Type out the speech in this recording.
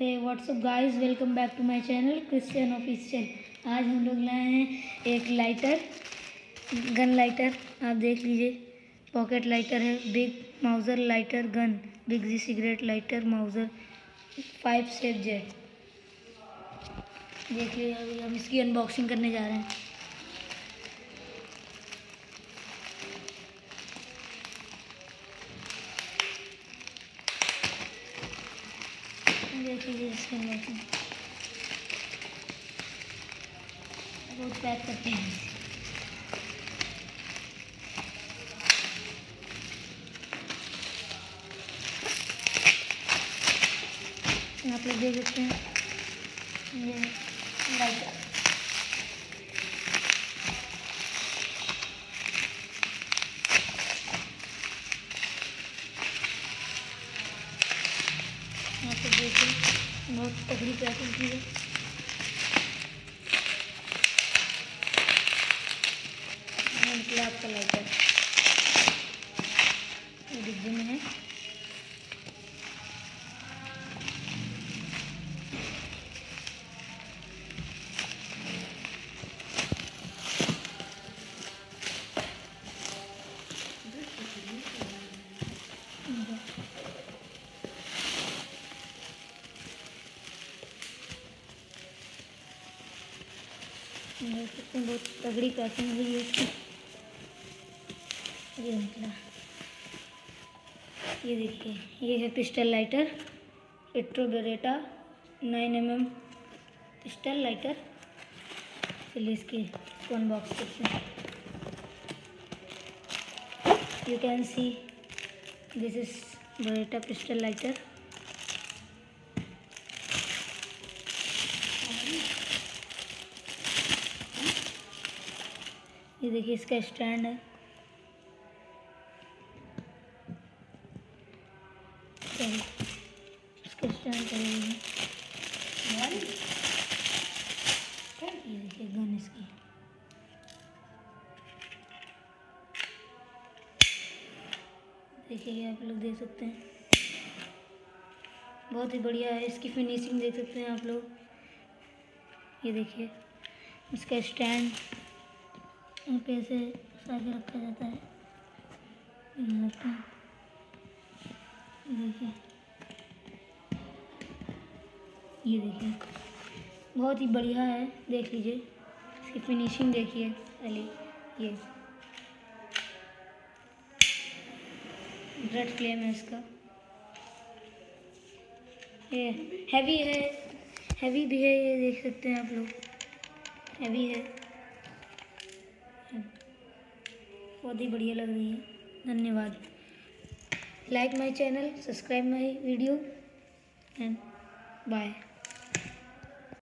Hey what's up guys, welcome back to my channel Christian official. आज हम लोग लाए हैं एक लाइटर, गन लाइटर। आप देख लीजिए, पॉकेट लाइटर है, big Mauser lighter gun, big G cigarette lighter Mauser 5 safe jet. देखिए, अभी हम इसकी अनबॉक्सिंग करने जा रहे हैं। देख लीजिए इसकी अनबॉक्सिंग। बहुत पैक करते हैं। आप लोग देख सकते हैं, ये लाइटर। यहाँ पे देखिए, बहुत तगड़ी पैकिंग की है। आपका लाइटर ये डिब्बे में है। देख सकते हैं, बहुत तगड़ी पैकिंग हुई है इसकी। ये निकला, ये देखिए, ये है pistol lighter, petro Beretta 9mm pistol lighter. चलिए इसको अनबॉक्स करते हैं। You can see this is Beretta pistol lighter. ये देखिए, इसका स्टैंड है। इसका स्टैंड करेंगे। ये देखिए गन इसकी। देखिए, आप लोग देख सकते हैं, बहुत ही बढ़िया है। इसकी फिनिशिंग देख सकते हैं आप लोग। ये देखिए, इसका स्टैंड यहाँ पे ऐसे फंसा के रखा जाता है। ये देखिए, बहुत ही बढ़िया है। देख लीजिए, इसकी फिनिशिंग देखिए पहले। ये रेड फ्लेम है इसका। ये हैवी है, हैवी भी है। ये देख सकते हैं आप लोग, हैवी है, बहुत ही बढ़िया लग रही है। धन्यवाद। Like my channel, subscribe my video and bye.